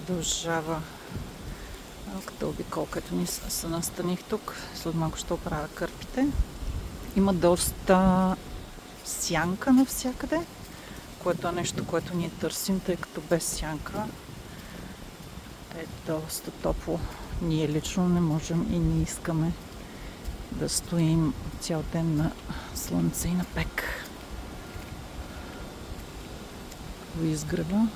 продължава малката обиколка. Ето ни се настаних тук. След малко ще оправя кърпите. Има доста сянка навсякъде, което е нещо, което ние търсим, тъй като без сянка е доста топло. Ние лично не можем и не искаме да стоим цял ден на слънце и на пек. Го изгрева.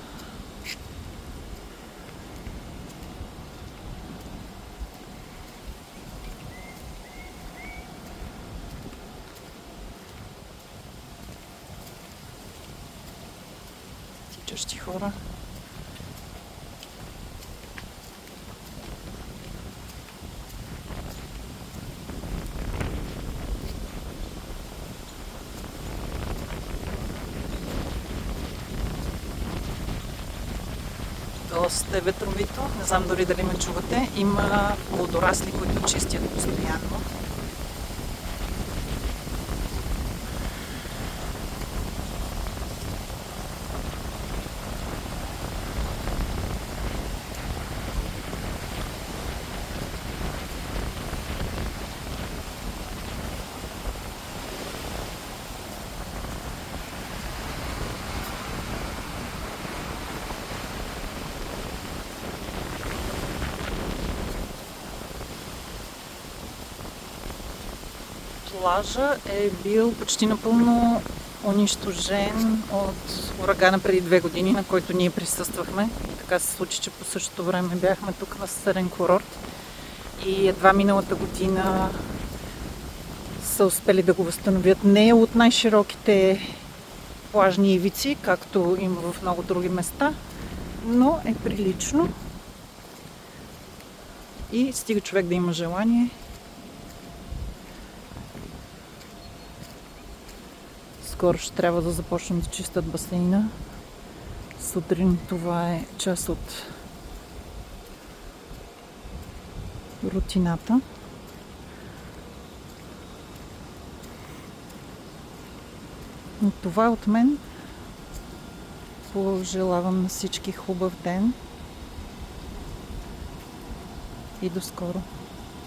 Тичащи хора. Доста е ветровито. Не знам дори дали ме чувате. Има плодорасли, които чистят постоянно. Плажа е бил почти напълно унищожен от урагана преди 2 години, на който ние присъствахме. И така се случи, че по същото време бяхме тук на съседен курорт и едва миналата година са успели да го възстановят. Не е от най-широките плажни ивици, както има в много други места, но е прилично и стига човек да има желание. Скоро ще трябва да започнат да чистят басейна. Сутрин това е част от рутината. Но това е от мен. Пожелавам на всички хубав ден и до скоро.